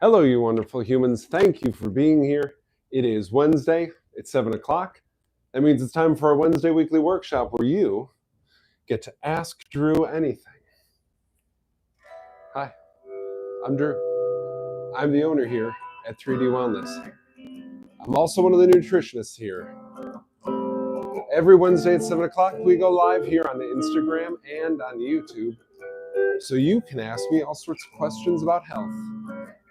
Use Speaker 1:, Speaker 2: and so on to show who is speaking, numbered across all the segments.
Speaker 1: Hello, you wonderful humans. Thank you for being here. It is Wednesday. It's 7 o'clock. That means it's time for our Wednesday weekly workshop where you get to ask Drew anything. Hi, I'm Drew. I'm the owner here at 3D Wellness. I'm also one of the nutritionists here. Every Wednesday at 7 o'clock, we go live here on Instagram and on YouTube. So you can ask me all sorts of questions about health.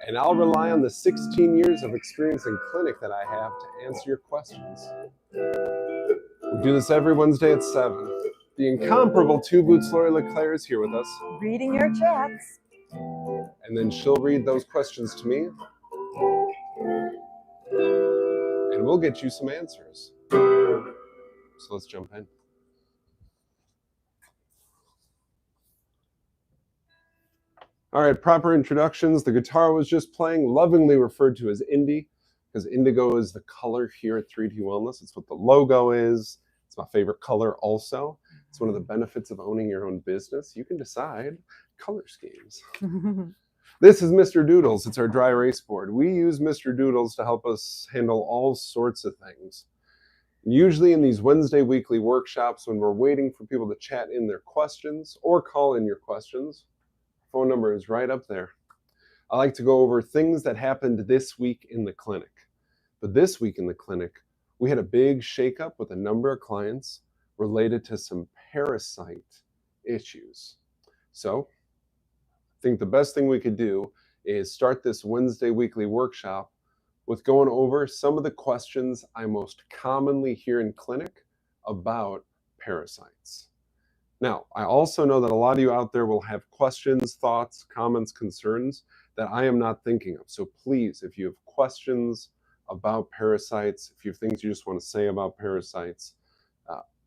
Speaker 1: And I'll rely on the 16 years of experience in clinic that I have to answer your questions. We do this every Wednesday at 7. The incomparable Two Boots Lori LeClaire is here with us.
Speaker 2: Reading your chats.
Speaker 1: And then she'll read those questions to me. And we'll get you some answers. So let's jump in. All right, proper introductions. The guitar was just playing, lovingly referred to as Indie, because indigo is the color here at 3D Wellness. It's what the logo is. It's my favorite color also. It's one of the benefits of owning your own business. You can decide color schemes. This is Mr. Doodles. It's our dry erase board. We use Mr. Doodles to help us handle all sorts of things. And usually in these Wednesday weekly workshops, when we're waiting for people to chat in their questions or call in your questions, phone number is right up there. I like to go over things that happened this week in the clinic. But this week in the clinic, we had a big shakeup with a number of clients related to some parasite issues. So I think the best thing we could do is start this Wednesday weekly workshop with going over some of the questions I most commonly hear in clinic about parasites. Now, I also know that a lot of you out there will have questions, thoughts, comments, concerns that I am not thinking of. So please, if you have questions about parasites, if you have things you just want to say about parasites,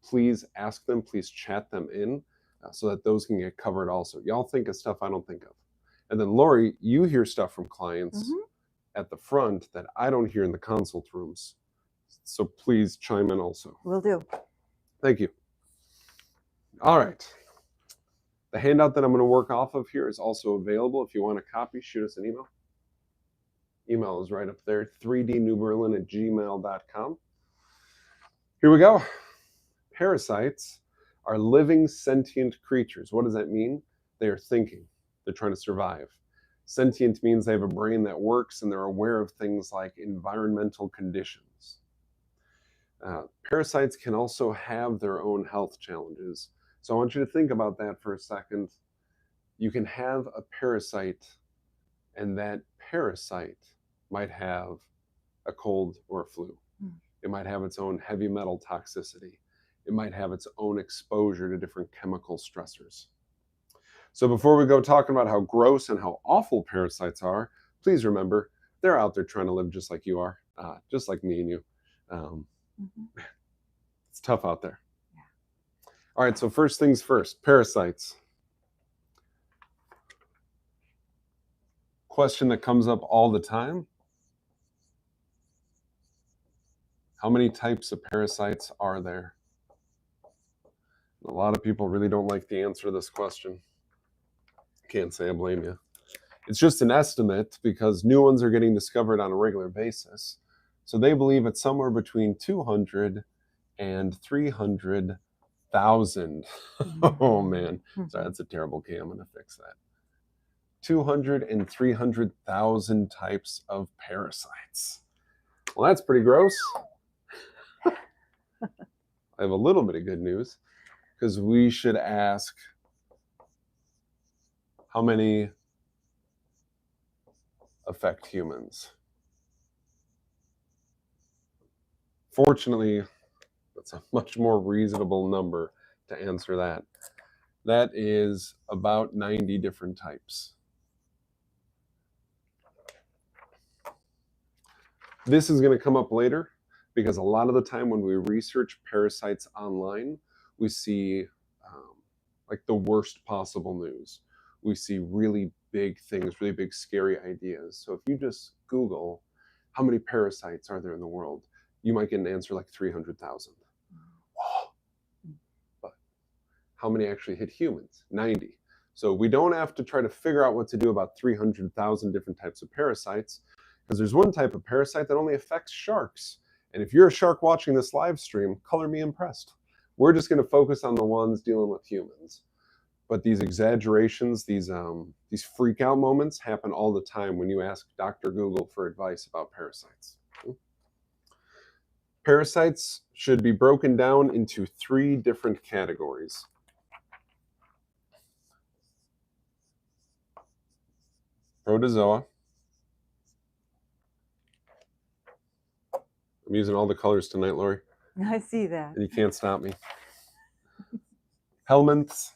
Speaker 1: please ask them, please chat them in so that those can get covered also. Y'all think of stuff I don't think of. And then Lori, you hear stuff from clients at the front that I don't hear in the consult rooms. So please chime in also.
Speaker 2: Will do.
Speaker 1: Thank you. All right. The handout that I'm going to work off of here is also available. If you want a copy, shoot us an email. Email is right up there, 3dnewberlin@gmail.com. Here we go. Parasites are living sentient creatures. What does that mean? They are thinking. They're trying to survive. Sentient means they have a brain that works and they're aware of things like environmental conditions. Parasites can also have their own health challenges. So I want you to think about that for a second. You can have a parasite, and that parasite might have a cold or a flu. It might have its own heavy metal toxicity. It might have its own exposure to different chemical stressors. So before we go talking about how gross and how awful parasites are, please remember, they're out there trying to live just like you are, just like me and you. It's tough out there. All right, so first things first, parasites. Question that comes up all the time. How many types of parasites are there? A lot of people really don't like the answer to this question. Can't say I blame you. It's just an estimate because new ones are getting discovered on a regular basis. So they believe it's somewhere between 200 and 300,000. Oh man, sorry, that's a terrible K. I'm going to fix that. 200 and 300,000 types of parasites. Well, that's pretty gross. I have a little bit of good news because we should ask how many affect humans. Fortunately, that's a much more reasonable number to answer that. That is about 90 different types. This is going to come up later because a lot of the time when we research parasites online, we see like the worst possible news. We see really big things, really big scary ideas. So if you just Google how many parasites are there in the world, you might get an answer like 300,000. But how many actually hit humans? 90. So we don't have to try to figure out what to do about 300,000 different types of parasites, because there's one type of parasite that only affects sharks. And if you're a shark watching this live stream, color me impressed. We're just going to focus on the ones dealing with humans. But these exaggerations, these freak out moments happen all the time when you ask Dr. Google for advice about parasites. Parasites should be broken down into 3 different categories. Protozoa. I'm using all the colors tonight, Lori.
Speaker 2: I see that.
Speaker 1: And you can't stop me. Helminths.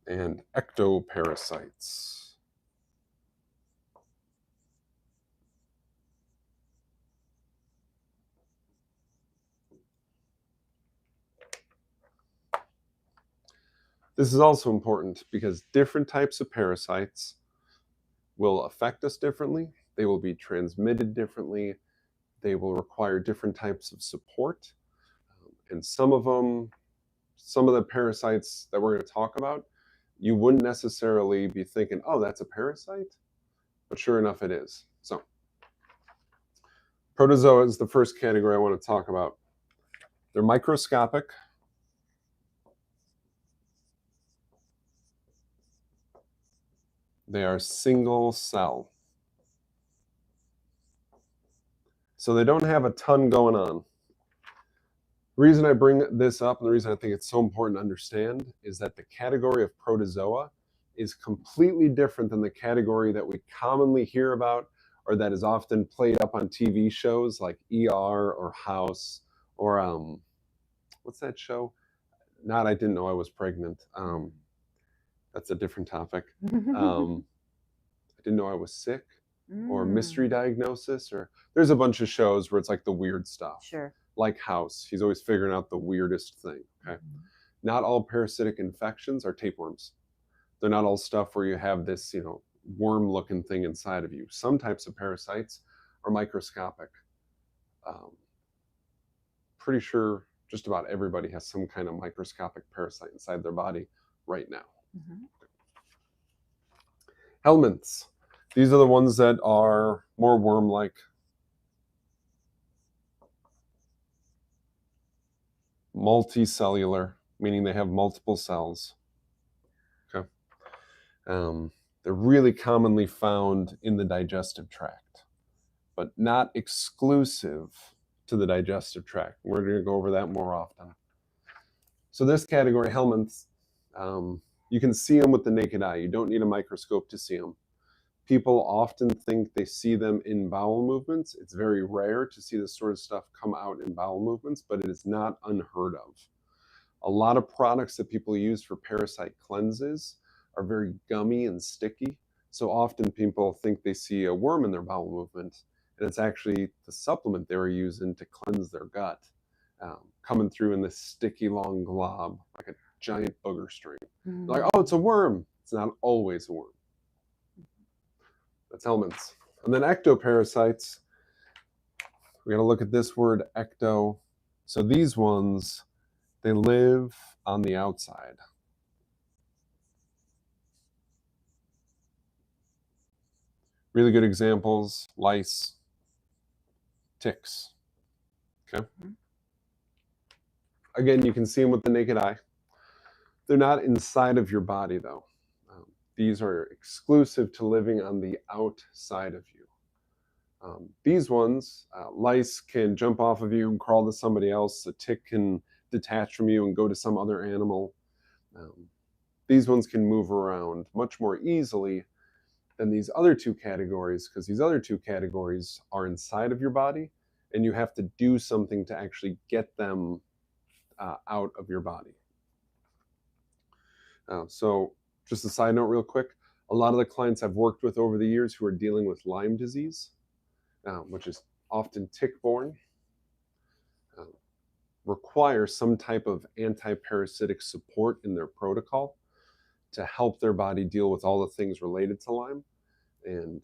Speaker 1: And ectoparasites. This is also important because different types of parasites will affect us differently. They will be transmitted differently. They will require different types of support. And some of the parasites that we're going to talk about, you wouldn't necessarily be thinking, oh, that's a parasite. But sure enough, it is. So protozoa is the first category I want to talk about. They're microscopic. They are single cell. So they don't have a ton going on. The reason I bring this up and the reason I think it's so important to understand is that the category of protozoa is completely different than the category that we commonly hear about or that is often played up on TV shows like ER or House or what's that show? Not I Didn't Know I Was Pregnant. That's a different topic. I Didn't Know I Was Sick, or Mystery Diagnosis, or there's a bunch of shows where it's like the weird stuff.
Speaker 2: Sure.
Speaker 1: Like House, he's always figuring out the weirdest thing. Okay, not all parasitic infections are tapeworms. They're not all stuff where you have this, worm-looking thing inside of you. Some types of parasites are microscopic. Pretty sure just about everybody has some kind of microscopic parasite inside their body right now. Helminths. These are the ones that are more worm-like. Multicellular, meaning they have multiple cells. Okay. They're really commonly found in the digestive tract, but not exclusive to the digestive tract. We're going to go over that more often. So this category, helminths, you can see them with the naked eye. You don't need a microscope to see them. People often think they see them in bowel movements. It's very rare to see this sort of stuff come out in bowel movements, but it is not unheard of. A lot of products that people use for parasite cleanses are very gummy and sticky. So often people think they see a worm in their bowel movement, and it's actually the supplement they were using to cleanse their gut, coming through in this sticky long glob, like a giant booger string. Like, oh, it's a worm. It's not always a worm. That's helminths. And then ectoparasites, we're going to look at this word ecto. So these ones, they live on the outside. Really good examples, lice, ticks. Okay. Again, you can see them with the naked eye. They're not inside of your body, though. These are exclusive to living on the outside of you. These ones, lice can jump off of you and crawl to somebody else. A tick can detach from you and go to some other animal. These ones can move around much more easily than these other 2 categories, because these other 2 categories are inside of your body, and you have to do something to actually get them out of your body. So just a side note real quick, a lot of the clients I've worked with over the years who are dealing with Lyme disease, which is often tick-borne, require some type of anti-parasitic support in their protocol to help their body deal with all the things related to Lyme. And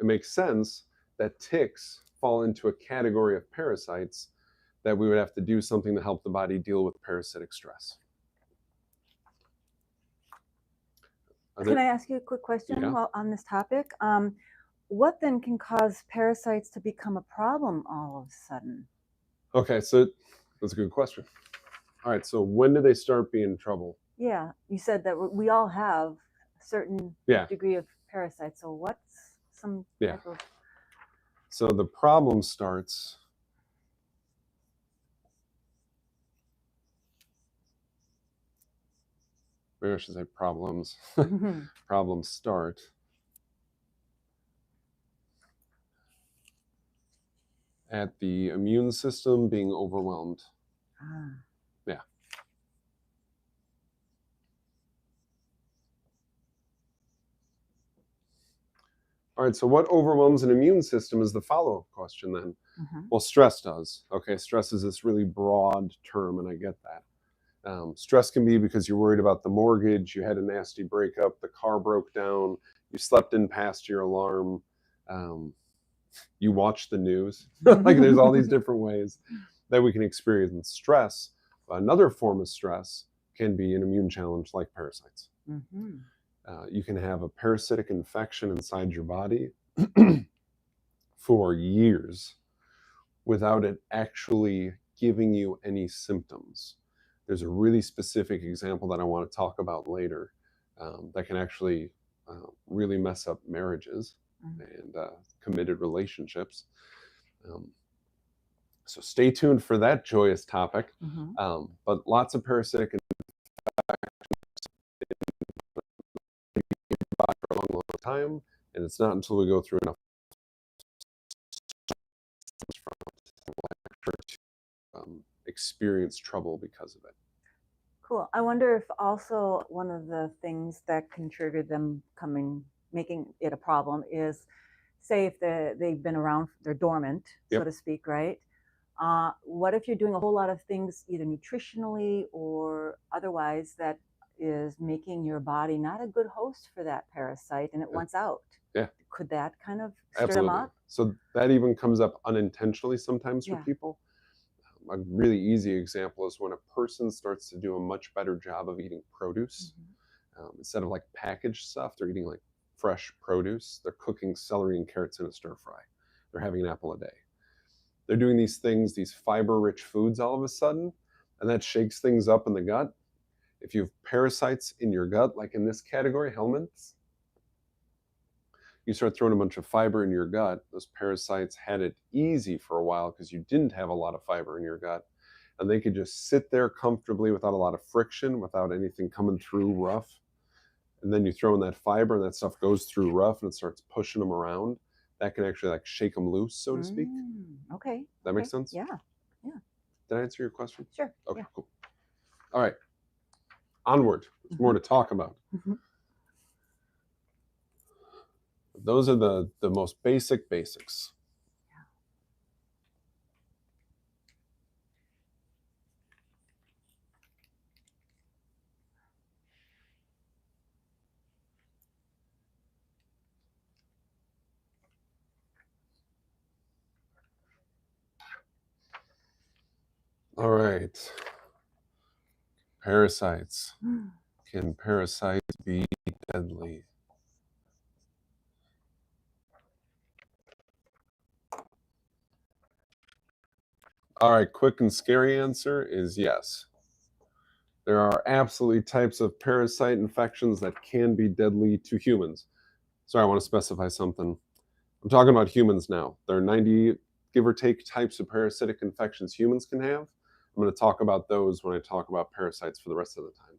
Speaker 1: it makes sense that ticks fall into a category of parasites that we would have to do something to help the body deal with parasitic stress.
Speaker 2: Can I ask you a quick question
Speaker 1: Yeah.
Speaker 2: while on this topic? What then can cause parasites to become a problem all of a sudden?
Speaker 1: Okay, so that's a good question. All right, so when do they start being trouble?
Speaker 2: Yeah, you said that we all have a certain degree of parasites. So what's some type of...
Speaker 1: So the problem starts maybe I should say problems. Problems start at the immune system being overwhelmed. Yeah. All right, so what overwhelms an immune system is the follow-up question then. Well, stress does. Okay, stress is this really broad term, and I get that. Stress can be because you're worried about the mortgage, you had a nasty breakup, the car broke down, you slept in past your alarm, you watch the news. Like there's all these different ways that we can experience stress. Another form of stress can be an immune challenge like parasites. You can have a parasitic infection inside your body for years without it actually giving you any symptoms. There's a really specific example that I want to talk about later that can actually really mess up marriages and committed relationships. So stay tuned for that joyous topic. But lots of parasitic infections in your body for a long, long time, and it's not until we go through enough to experience trouble because of it.
Speaker 2: Cool. I wonder if also one of the things that can trigger them making it a problem is, say, if they've been around, they're dormant, so to speak, right? What if you're doing a whole lot of things, either nutritionally or otherwise, that is making your body not a good host for that parasite, and it wants out?
Speaker 1: Yeah.
Speaker 2: Could that kind of stir them up?
Speaker 1: So that even comes up unintentionally sometimes for people. A really easy example is when a person starts to do a much better job of eating produce. Instead of like packaged stuff, they're eating like fresh produce. They're cooking celery and carrots in a stir fry. They're having an apple a day. They're doing these things, these fiber-rich foods all of a sudden, and that shakes things up in the gut. If you have parasites in your gut, like in this category, helminths, you start throwing a bunch of fiber in your gut. Those parasites had it easy for a while because you didn't have a lot of fiber in your gut, and they could just sit there comfortably without a lot of friction, without anything coming through rough. And then you throw in that fiber and that stuff goes through rough and it starts pushing them around. That can actually like shake them loose, so to speak.
Speaker 2: Okay.
Speaker 1: That makes sense?
Speaker 2: Yeah.
Speaker 1: Did I answer your question?
Speaker 2: Sure.
Speaker 1: Okay, cool. All right. Onward. There's more to talk about. Those are the most basic basics. All right. Parasites. Can parasites be deadly? All right, quick and scary answer is yes. There are absolutely types of parasite infections that can be deadly to humans. Sorry, I want to specify something. I'm talking about humans now. There are 90, give or take, types of parasitic infections humans can have. I'm going to talk about those when I talk about parasites for the rest of the time.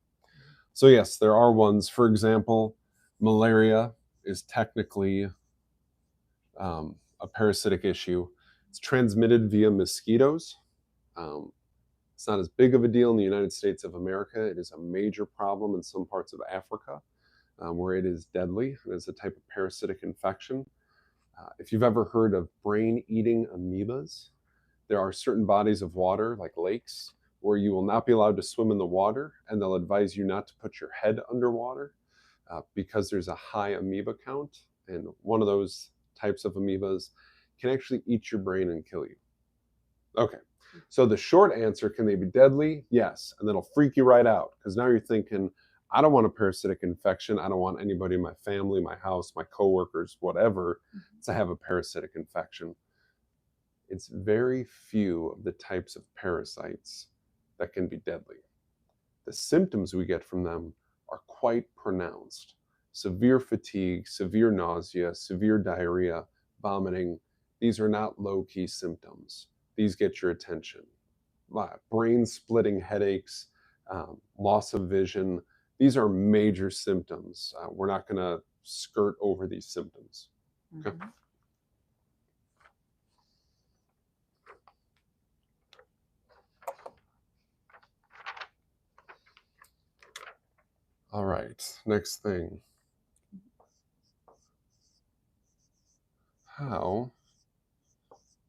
Speaker 1: So yes, there are ones. For example, malaria is technically a parasitic issue. It's transmitted via mosquitoes. It's not as big of a deal in the United States of America. It is a major problem in some parts of Africa where it is deadly. It is a type of parasitic infection. If you've ever heard of brain-eating amoebas, there are certain bodies of water, like lakes, where you will not be allowed to swim in the water, and they'll advise you not to put your head underwater because there's a high amoeba count. And one of those types of amoebas can actually eat your brain and kill you. Okay, so the short answer, can they be deadly? Yes, and that'll freak you right out because now you're thinking, I don't want a parasitic infection. I don't want anybody in my family, my house, my coworkers, whatever, to have a parasitic infection. It's very few of the types of parasites that can be deadly. The symptoms we get from them are quite pronounced. Severe fatigue, severe nausea, severe diarrhea, vomiting. These are not low-key symptoms. These get your attention. Brain-splitting headaches, loss of vision. These are major symptoms. We're not going to skirt over these symptoms. Okay?
Speaker 2: Mhm.
Speaker 1: All right, next thing. How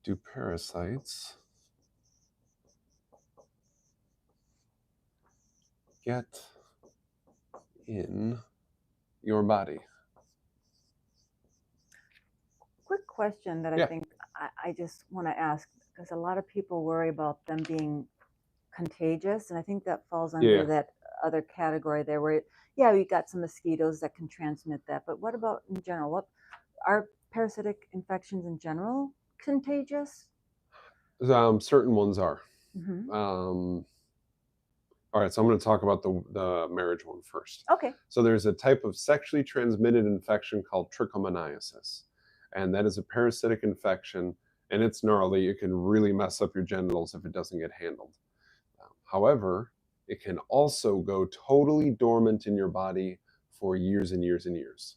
Speaker 1: do parasites get in your body?
Speaker 2: Quick question that I
Speaker 1: Yeah.
Speaker 2: think I just want to ask, because a lot of people worry about them being contagious, and I think that falls under
Speaker 1: Yeah.
Speaker 2: that other category there where, yeah, you got some mosquitoes that can transmit that, but what about in general? What are parasitic infections in general contagious?
Speaker 1: Certain ones are.
Speaker 2: Hmm.
Speaker 1: All right, so I'm going to talk about the marriage one first.
Speaker 2: Okay.
Speaker 1: So there's a type of sexually transmitted infection called trichomoniasis, and that is a parasitic infection, and it's gnarly. It can really mess up your genitals if it doesn't get handled. However, it can also go totally dormant in your body for years and years and years.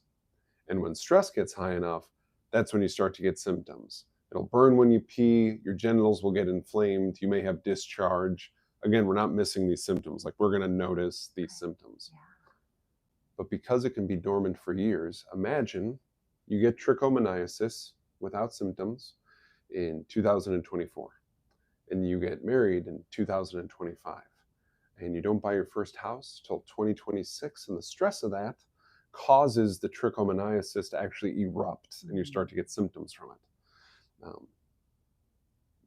Speaker 1: And when stress gets high enough, that's when you start to get symptoms. It'll burn when you pee, your genitals will get inflamed, you may have discharge. Again, we're not missing these symptoms. Like, we're going to notice these symptoms.
Speaker 2: Yeah.
Speaker 1: But because it can be dormant for years, imagine you get trichomoniasis without symptoms in 2024, and you get married in 2025, and you don't buy your first house till 2026, and the stress of that causes the trichomoniasis to actually erupt, and you start to get symptoms from it.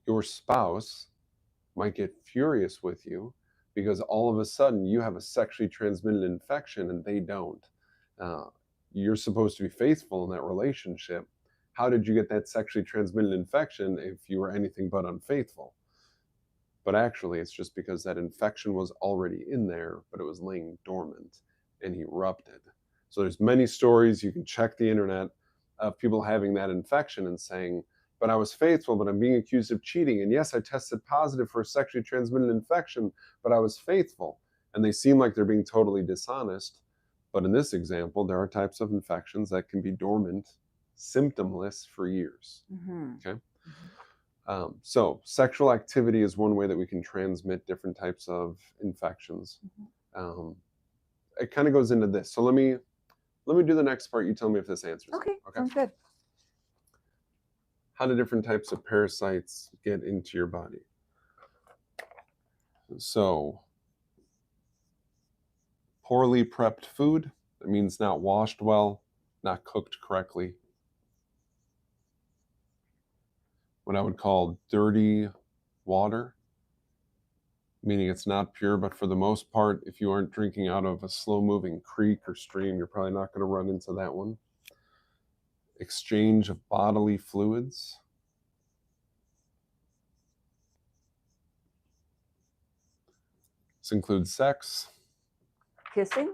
Speaker 1: Your spouse might get furious with you because all of a sudden you have a sexually transmitted infection and they don't. Uh, you're supposed to be faithful in that relationship. How did you get that sexually transmitted infection if you were anything but unfaithful? But actually, it's just because that infection was already in there, but it was laying dormant and erupted. So there's many stories, you can check the internet, of people having that infection and saying, but I was faithful, but I'm being accused of cheating. And yes, I tested positive for a sexually transmitted infection, but I was faithful. And they seem like they're being totally dishonest. But in this example, there are types of infections that can be dormant, symptomless for years.
Speaker 2: Mm-hmm.
Speaker 1: Okay. So sexual activity is one way that we can transmit different types of infections. It kind of goes into this. So let me do the next part. You tell me if this answers it.
Speaker 2: Okay. Sounds good.
Speaker 1: How do different types of parasites get into your body? So poorly prepped food, that means not washed well, not cooked correctly. What I would call dirty water, meaning it's not pure, but for the most part, if you aren't drinking out of a slow-moving creek or stream, you're probably not going to run into that one. Exchange of bodily fluids. This includes sex.
Speaker 2: Kissing?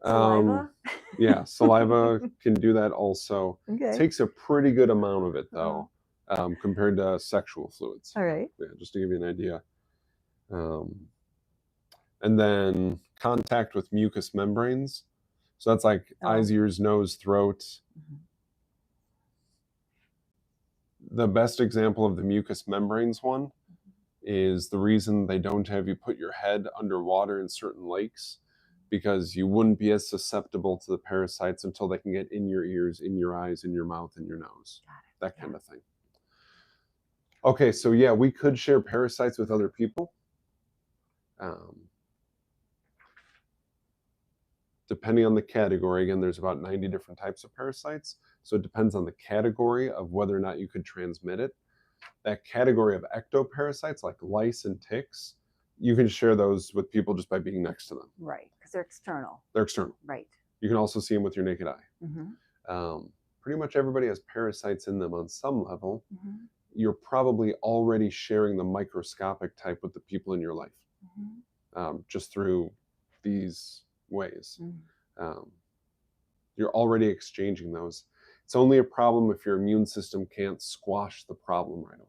Speaker 2: Saliva?
Speaker 1: Yeah, saliva can do that also.
Speaker 2: Okay.
Speaker 1: Takes a pretty good amount of it, though, compared to sexual fluids.
Speaker 2: All right.
Speaker 1: Yeah, just to give you an idea. And then contact with mucous membranes. So that's like eyes, ears, nose, throat.
Speaker 2: Mm-hmm.
Speaker 1: The best example of the mucous membranes one is the reason they don't have you put your head underwater in certain lakes, because you wouldn't be as susceptible to the parasites until they can get in your ears, in your eyes, in your mouth, in your nose. That kind of thing. Okay, so yeah, we could share parasites with other people. Depending on the category, again, there's about 90 different types of parasites. So it depends on the category of whether or not you could transmit it. That category of ectoparasites like lice and ticks, you can share those with people just by being next to them.
Speaker 2: Right, because they're external.
Speaker 1: They're external.
Speaker 2: Right.
Speaker 1: You can also see them with your naked eye.
Speaker 2: Mm-hmm.
Speaker 1: Pretty much everybody has parasites in them on some level.
Speaker 2: Mm-hmm.
Speaker 1: You're probably already sharing the microscopic type with the people in your life, just through these ways.
Speaker 2: Mm-hmm.
Speaker 1: You're already exchanging those. It's only a problem if your immune system can't squash the problem right away.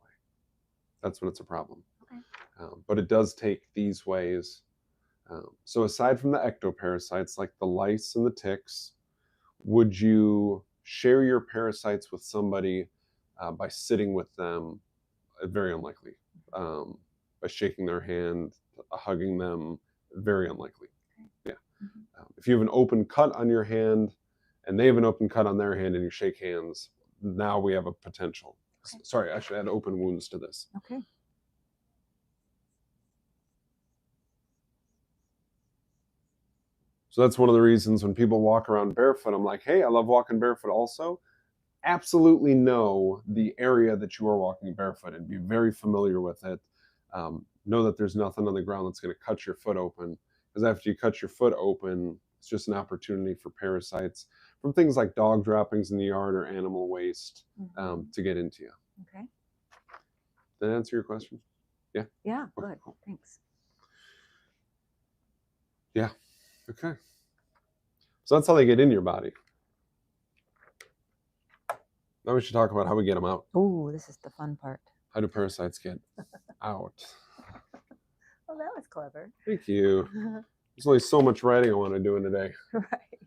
Speaker 1: That's when it's a problem.
Speaker 2: Okay.
Speaker 1: But it does take these ways. So aside from the ectoparasites, like the lice and the ticks, would you share your parasites with somebody by sitting with them? Very unlikely. By shaking their hand, hugging them, very unlikely. Yeah.
Speaker 2: Mm-hmm.
Speaker 1: If you have an open cut on your hand and they have an open cut on their hand and you shake hands, now we have a potential. Okay. Sorry, I should add open wounds to this.
Speaker 2: Okay.
Speaker 1: So that's one of the reasons when people walk around barefoot, I'm like, hey, I love walking barefoot also. Absolutely know the area that you are walking barefoot and be very familiar with it. Know that there's nothing on the ground that's going to cut your foot open, because after you cut your foot open, it's just an opportunity for parasites from things like dog droppings in the yard or animal waste to get into you.
Speaker 2: Okay.
Speaker 1: Did that answer your question? Yeah?
Speaker 2: Yeah, good. Cool. Thanks.
Speaker 1: Yeah. Okay. So that's how they get in your body. Now we should talk about how we get them out.
Speaker 2: Oh, this is the fun part.
Speaker 1: How do parasites get out?
Speaker 2: Well, that was clever.
Speaker 1: Thank you. There's only so much writing I want to do in a day.
Speaker 2: Right.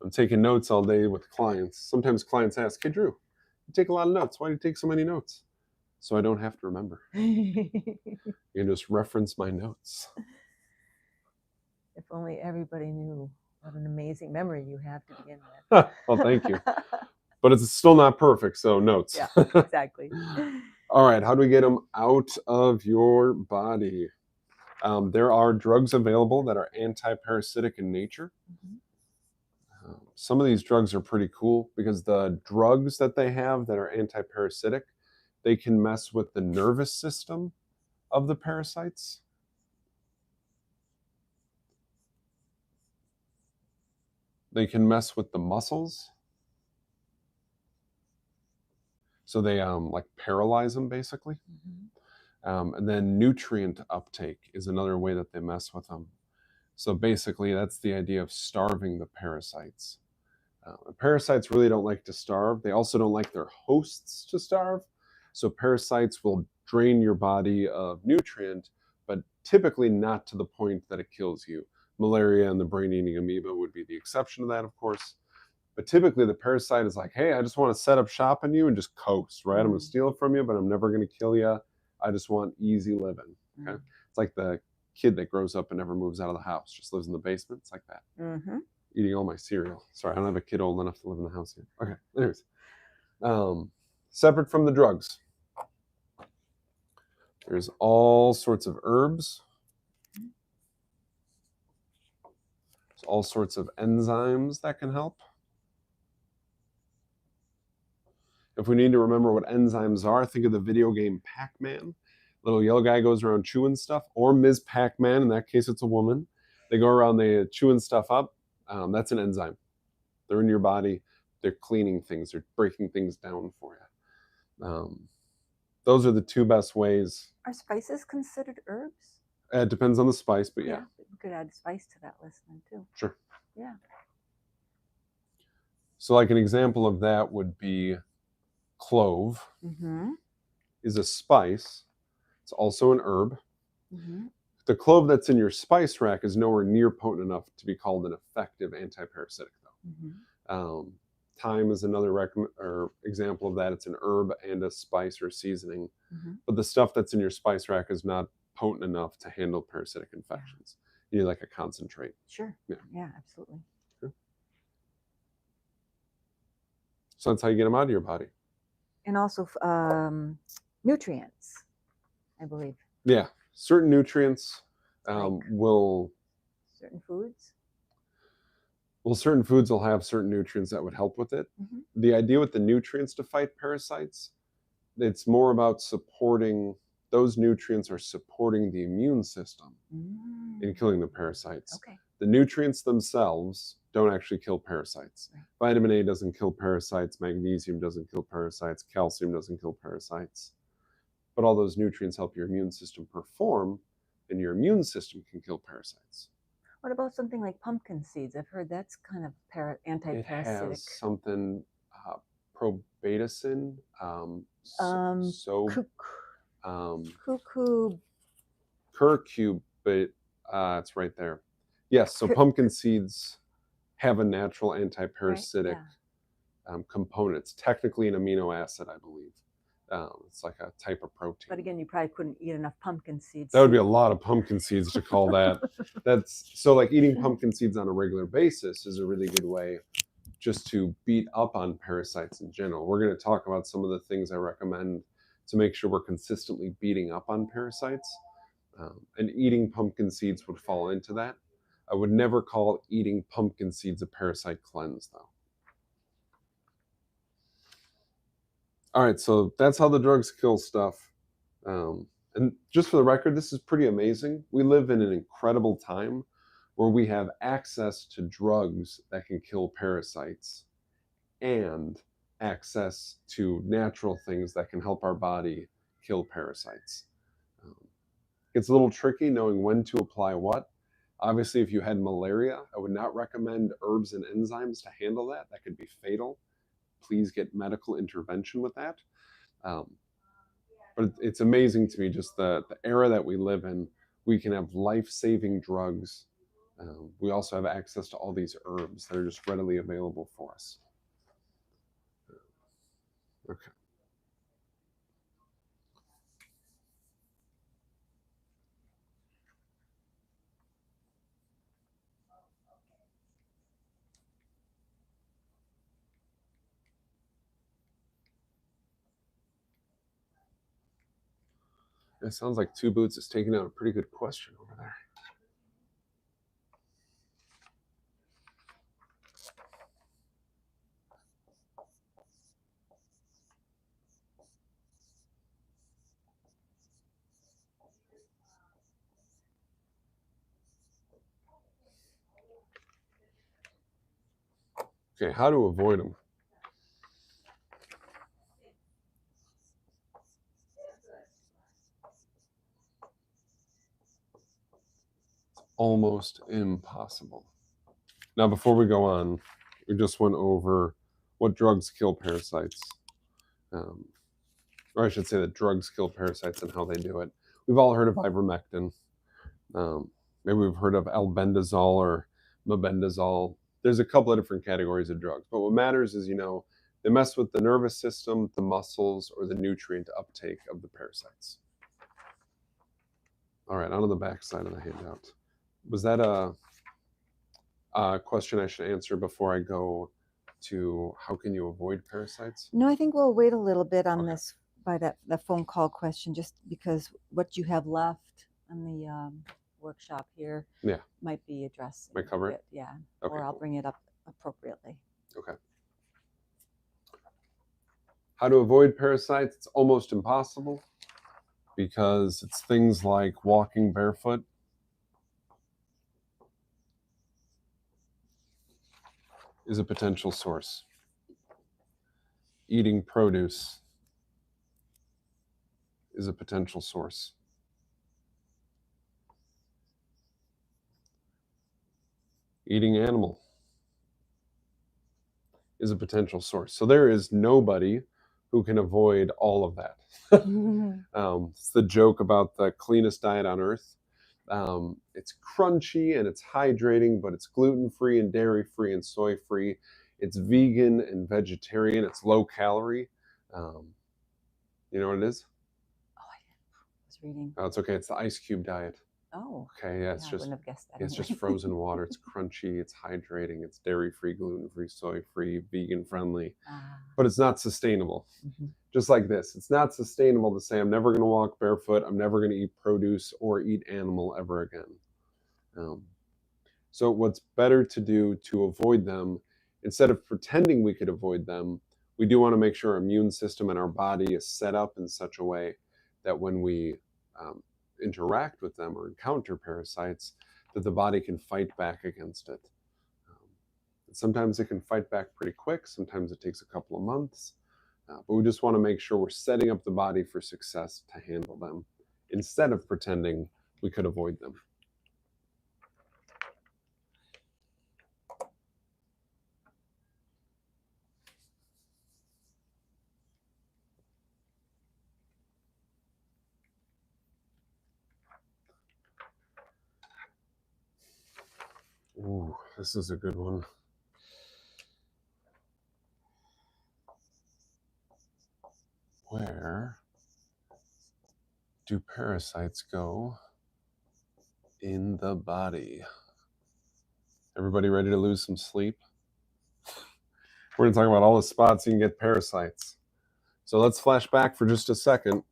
Speaker 1: I'm taking notes all day with clients. Sometimes clients ask, hey, Drew, you take a lot of notes. Why do you take so many notes? So I don't have to remember. You can just reference my notes.
Speaker 2: If only everybody knew what an amazing memory you have to begin with.
Speaker 1: Well, thank you. But it's still not perfect, so notes.
Speaker 2: Yeah, exactly.
Speaker 1: All right, how do we get them out of your body? There are drugs available that are anti-parasitic in nature. Mm-hmm. Some of these drugs are pretty cool because the drugs that they have that are anti-parasitic, they can mess with the nervous system of the parasites. They can mess with the muscles. So they like paralyze them basically. Mm-hmm. And then nutrient uptake is another way that they mess with them. So basically that's the idea of starving the parasites. Parasites really don't like to starve. They also don't like their hosts to starve. So parasites will drain your body of nutrient, but typically not to the point that it kills you. Malaria and the brain-eating amoeba would be the exception to that, of course. But typically the parasite is like, hey, I just want to set up shop on you and just coast, right? I'm going to steal it from you, but I'm never going to kill you. I just want easy living. Okay? It's like the kid that grows up and never moves out of the house, just lives in the basement. It's like that. Mm-hmm. Eating all my cereal. Sorry, I don't have a kid old enough to live in the house yet. Okay, anyways. Separate from the drugs, there's all sorts of herbs. There's all sorts of enzymes that can help. If we need to remember what enzymes are, think of the video game Pac-Man. Little yellow guy goes around chewing stuff, or Ms. Pac-Man, in that case it's a woman. They go around, they chewing stuff up. That's an enzyme. They're in your body. They're cleaning things. They're breaking things down for you. Those are the two best ways.
Speaker 2: Are spices considered herbs?
Speaker 1: It depends on the spice, but yeah.
Speaker 2: We could add spice to that list then too.
Speaker 1: Sure.
Speaker 2: Yeah.
Speaker 1: So like an example of that would be clove. Mm-hmm. Is a spice. It's also an herb. Mm-hmm. The clove that's in your spice rack is nowhere near potent enough to be called an effective anti-parasitic, though. Mm-hmm. Thyme is another example of that. It's an herb and a spice or seasoning. Mm-hmm. But the stuff that's in your spice rack is not potent enough to handle parasitic infections. You need like a concentrate.
Speaker 2: Sure. Yeah, absolutely.
Speaker 1: Sure. So that's how you get them out of your body.
Speaker 2: And also nutrients, I believe.
Speaker 1: Yeah, certain nutrients will...
Speaker 2: Certain foods?
Speaker 1: Well, certain foods will have certain nutrients that would help with it. The idea with the nutrients to fight parasites, it's more about supporting, those nutrients are supporting the immune system in killing the parasites.
Speaker 2: Okay.
Speaker 1: The nutrients themselves don't actually kill parasites.
Speaker 2: Right.
Speaker 1: Vitamin A doesn't kill parasites, magnesium doesn't kill parasites, calcium doesn't kill parasites. But all those nutrients help your immune system perform, and your immune system can kill parasites.
Speaker 2: What about something like pumpkin seeds? I've heard that's kind of
Speaker 1: It
Speaker 2: anti-parasitic.
Speaker 1: has something probetacin,
Speaker 2: Cuckoo.
Speaker 1: curcubate. It's right there. Yes, so pumpkin seeds have a natural anti-parasitic component. It's technically an amino acid, I believe. It's like a type of protein.
Speaker 2: But again, you probably couldn't eat enough pumpkin seeds.
Speaker 1: That would be a lot of pumpkin seeds to call that. That's so like eating pumpkin seeds on a regular basis is a really good way just to beat up on parasites in general. We're going to talk about some of the things I recommend to make sure we're consistently beating up on parasites. And eating pumpkin seeds would fall into that. I would never call eating pumpkin seeds a parasite cleanse, though. All right, so that's how the drugs kill stuff. And just for the record, this is pretty amazing. We live in an incredible time where we have access to drugs that can kill parasites and access to natural things that can help our body kill parasites. It's a little tricky knowing when to apply what. Obviously, if you had malaria, I would not recommend herbs and enzymes to handle that. That could be fatal. Please get medical intervention with that. But it's amazing to me just the era that we live in. We can have life-saving drugs. We also have access to all these herbs that are just readily available for us. Okay. It sounds like Two Boots is taking out a pretty good question over there. Okay, how to avoid them. It's almost impossible. Now, before we go on, we just went over what drugs kill parasites. Or I should say that drugs kill parasites and how they do it. We've all heard of ivermectin. Maybe we've heard of albendazole or mebendazole. There's a couple of different categories of drugs, but what matters is, they mess with the nervous system, the muscles, or the nutrient uptake of the parasites. All right, on the back side of the handout. Was that a question I should answer before I go to how can you avoid parasites?
Speaker 2: No, I think we'll wait a little bit on this by the phone call question, just because what you have left on the workshop here might be addressed.
Speaker 1: Might cover it?
Speaker 2: Yeah,
Speaker 1: okay,
Speaker 2: or I'll bring it up appropriately.
Speaker 1: Okay. How to avoid parasites? It's almost impossible because it's things like walking barefoot, is a potential source. Eating produce is a potential source. Eating animal is a potential source. So there is nobody who can avoid all of that. It's the joke about the cleanest diet on earth. It's crunchy and it's hydrating, but it's gluten-free and dairy-free and soy-free. It's vegan and vegetarian. It's low calorie. You know what it is?
Speaker 2: Oh, I was reading.
Speaker 1: Oh, it's okay. It's the ice cube diet.
Speaker 2: Oh.
Speaker 1: Okay, yeah, it's just,
Speaker 2: wouldn't have guessed that
Speaker 1: it's just frozen water. It's crunchy, it's hydrating, it's dairy-free, gluten-free, soy-free, vegan-friendly, but it's not sustainable. Just like this, it's not sustainable to say I'm never going to walk barefoot, I'm never going to eat produce or eat animal ever again. So what's better to do to avoid them, instead of pretending we could avoid them, we do want to make sure our immune system and our body is set up in such a way that when we interact with them or encounter parasites, that the body can fight back against it. Sometimes it can fight back pretty quick. Sometimes it takes a couple of months. But we just want to make sure we're setting up the body for success to handle them instead of pretending we could avoid them. Ooh, this is a good one. Where do parasites go in the body? Everybody ready to lose some sleep? We're going to talk about all the spots you can get parasites. So let's flash back for just a second.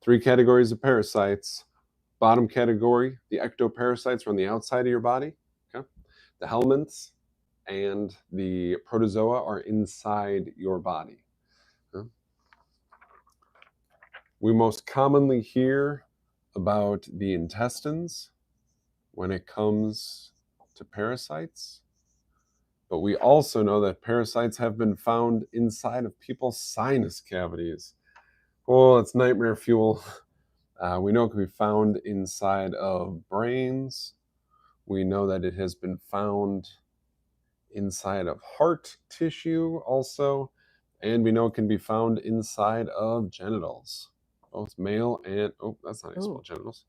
Speaker 1: 3 categories of parasites. Bottom category, the ectoparasites are on the outside of your body. Okay? The helminths and the protozoa are inside your body. Okay? We most commonly hear about the intestines when it comes to parasites. But we also know that parasites have been found inside of people's sinus cavities. Oh, it's nightmare fuel. We know it can be found inside of brains. We know that it has been found inside of heart tissue also. And we know it can be found inside of genitals, both male and, oh, that's not how you spell genitals.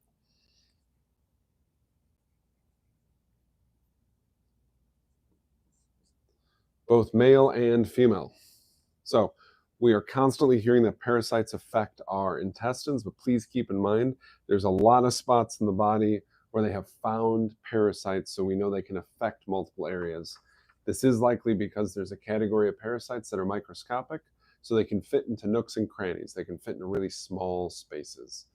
Speaker 1: Both male and female. So we are constantly hearing that parasites affect our intestines, but please keep in mind there's a lot of spots in the body where they have found parasites, so we know they can affect multiple areas. This is likely because there's a category of parasites that are microscopic, so they can fit into nooks and crannies. They can fit into really small spaces.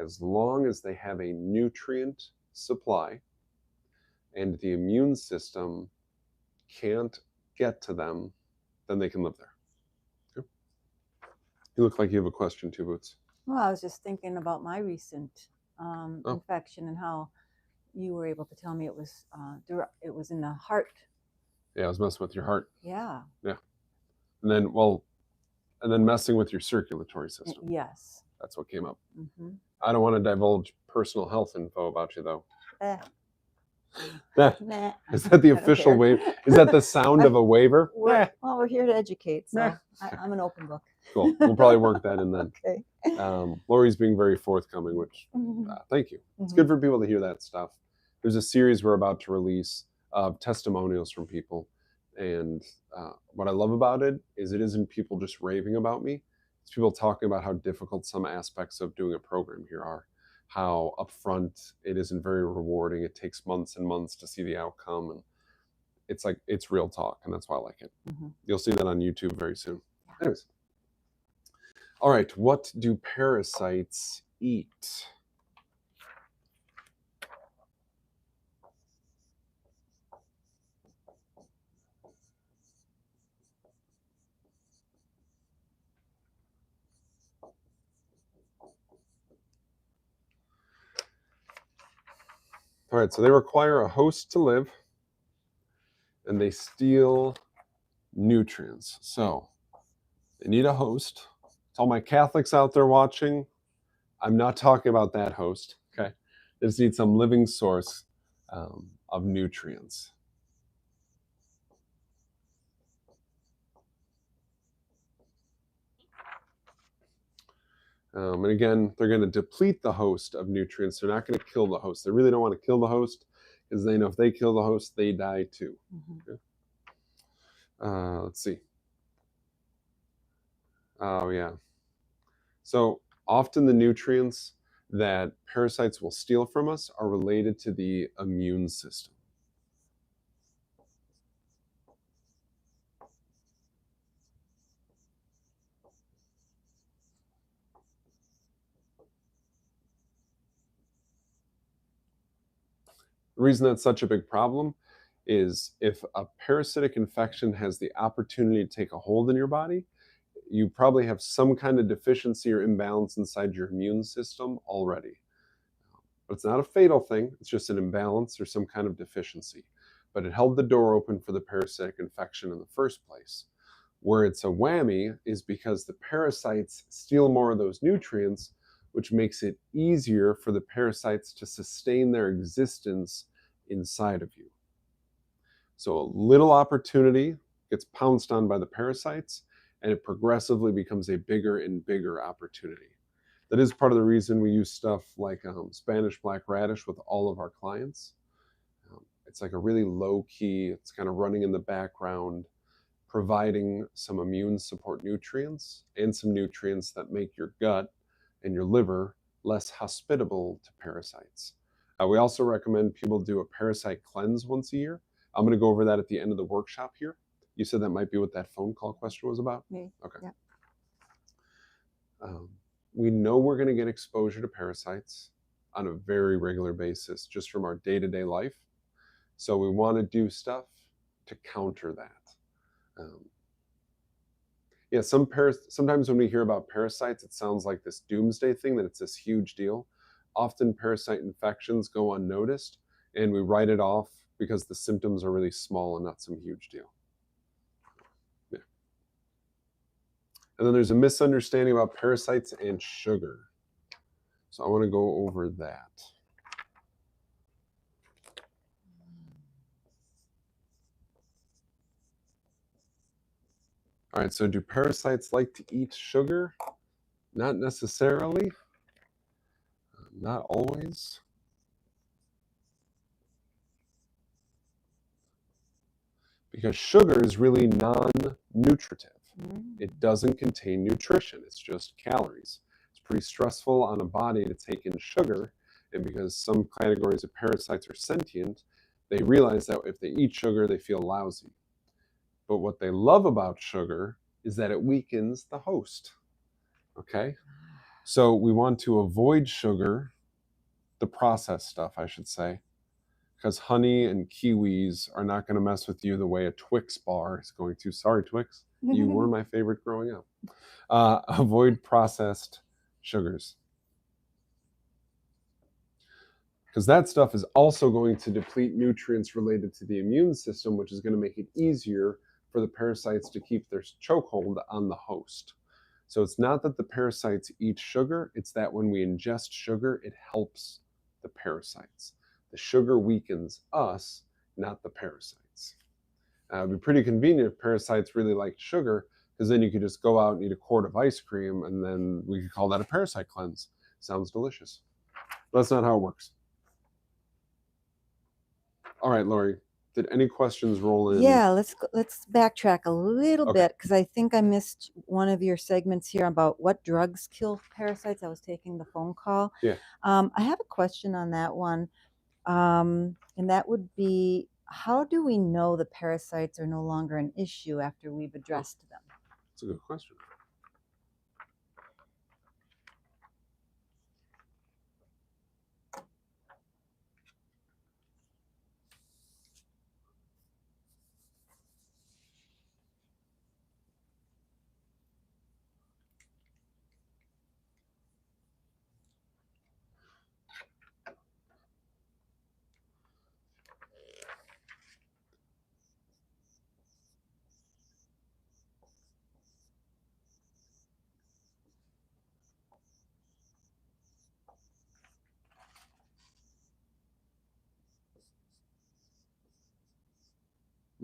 Speaker 1: As long as they have a nutrient supply and the immune system can't get to them, then they can live there. Okay. You look like you have a question too, Boots.
Speaker 2: Well, I was just thinking about my recent infection and how you were able to tell me it was in the heart.
Speaker 1: Yeah, I was messing with your heart.
Speaker 2: Yeah.
Speaker 1: Yeah. And then messing with your circulatory system.
Speaker 2: Yes.
Speaker 1: That's what came up.
Speaker 2: Mm-hmm.
Speaker 1: I don't want to divulge personal health info about you, though.
Speaker 2: Nah.
Speaker 1: Is that the official waiver? Is that the sound of a waiver?
Speaker 2: Well, we're here to educate, so I'm an open book.
Speaker 1: Cool. We'll probably work that in then.
Speaker 2: Okay.
Speaker 1: Lori's being very forthcoming, which thank you. It's good for people to hear that stuff. There's a series we're about to release of testimonials from people. And what I love about it isn't people just raving about me. It's people talking about how difficult some aspects of doing a program here are. How upfront it isn't very rewarding. It takes months and months to see the outcome. And it's real talk. And that's why I like it. You'll see that on YouTube very soon. Anyways. All right. What do parasites eat? All right, so they require a host to live, and they steal nutrients. So they need a host. To all my Catholics out there watching, I'm not talking about that host, okay? They just need some living source of nutrients. And again, they're going to deplete the host of nutrients. They're not going to kill the host. They really don't want to kill the host because they know if they kill the host, they die too. Okay? Let's see. Oh, yeah. So often the nutrients that parasites will steal from us are related to the immune system. The reason that's such a big problem is if a parasitic infection has the opportunity to take a hold in your body, you probably have some kind of deficiency or imbalance inside your immune system already. But it's not a fatal thing, it's just an imbalance or some kind of deficiency. But it held the door open for the parasitic infection in the first place. Where it's a whammy is because the parasites steal more of those nutrients, which makes it easier for the parasites to sustain their existence inside of you. So a little opportunity gets pounced on by the parasites, and it progressively becomes a bigger and bigger opportunity. That is part of the reason we use stuff like Spanish black radish with all of our clients. It's like a really low key, it's kind of running in the background, providing some immune support nutrients and some nutrients that make your gut and your liver less hospitable to parasites. We also recommend people do a parasite cleanse once a year. I'm going to go over that at the end of the workshop here. You said that might be what that phone call question was about?
Speaker 2: Me.
Speaker 1: Okay.
Speaker 2: Yeah.
Speaker 1: We know we're going to get exposure to parasites on a very regular basis just from our day-to-day life. So we want to do stuff to counter that. Yeah, sometimes when we hear about parasites, it sounds like this doomsday thing, that it's this huge deal. Often parasite infections go unnoticed, and we write it off because the symptoms are really small and not some huge deal. Yeah. And then there's a misunderstanding about parasites and sugar. So I want to go over that. All right, so do parasites like to eat sugar? Not necessarily. Not always. Because sugar is really non-nutritive. It doesn't contain nutrition. It's just calories. It's pretty stressful on a body to take in sugar, and because some categories of parasites are sentient, they realize that if they eat sugar, they feel lousy. But what they love about sugar is that it weakens the host. Okay? So we want to avoid sugar, the processed stuff, I should say, because honey and kiwis are not going to mess with you the way a Twix bar is going to. Sorry, Twix. You were my favorite growing up. Avoid processed sugars, because that stuff is also going to deplete nutrients related to the immune system, which is going to make it easier for the parasites to keep their chokehold on the host. So it's not that the parasites eat sugar, it's that when we ingest sugar, it helps the parasites. The sugar weakens us, not the parasites. It would be pretty convenient if parasites really liked sugar, because then you could just go out and eat a quart of ice cream, and then we could call that a parasite cleanse. Sounds delicious. But that's not how it works. All right, Lori, did any questions roll in?
Speaker 2: Yeah, let's backtrack a little bit, because I think I missed one of your segments here about what drugs kill parasites. I was taking the phone call.
Speaker 1: Yeah.
Speaker 2: I have a question on that one, and that would be, how do we know the parasites are no longer an issue after we've addressed them?
Speaker 1: That's a good question.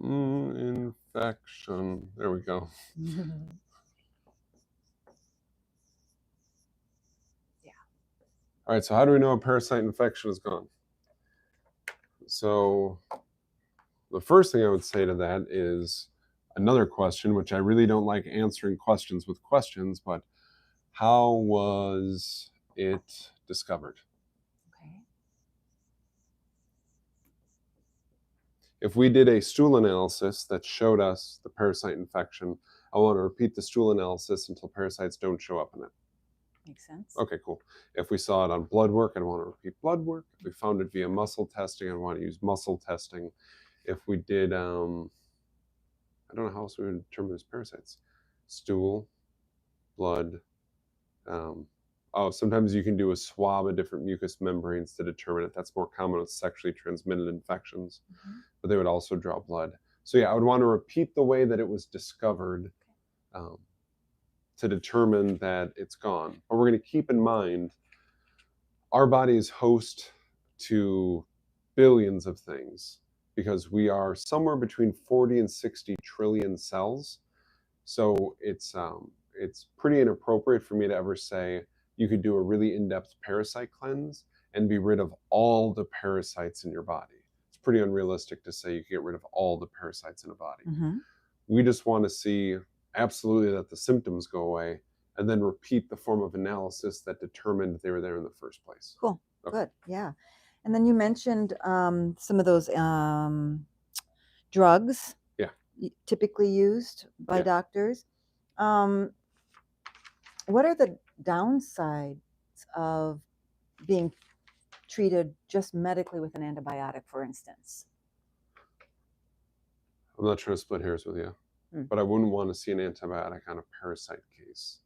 Speaker 1: Infection. There we go.
Speaker 2: Yeah.
Speaker 1: All right, so how do we know a parasite infection is gone? So the first thing I would say to that is another question, which I really don't like answering questions with questions, but how was it discovered?
Speaker 2: Okay.
Speaker 1: If we did a stool analysis that showed us the parasite infection, I want to repeat the stool analysis until parasites don't show up in it.
Speaker 2: Makes sense.
Speaker 1: Okay, cool. If we saw it on blood work, I'd want to repeat blood work. If we found it via muscle testing, I'd want to use muscle testing. If we did, I don't know how else we would determine those parasites. Stool, blood. Sometimes you can do a swab of different mucous membranes to determine it. That's more common with sexually transmitted infections, but they would also draw blood. So yeah, I would want to repeat the way that it was discovered to determine that it's gone. But we're going to keep in mind our body is host to billions of things because we are somewhere between 40 and 60 trillion cells. So it's pretty inappropriate for me to ever say you could do a really in-depth parasite cleanse and be rid of all the parasites in your body. It's pretty unrealistic to say you can get rid of all the parasites in a body. We just want to see absolutely that the symptoms go away and then repeat the form of analysis that determined they were there in the first place.
Speaker 2: Cool. Okay. Good. Yeah. And then you mentioned some of those drugs typically used by doctors. What are the downsides of being treated just medically with an antibiotic, for instance?
Speaker 1: I'm not trying to split hairs with you, but I wouldn't want to see an antibiotic on a parasite case.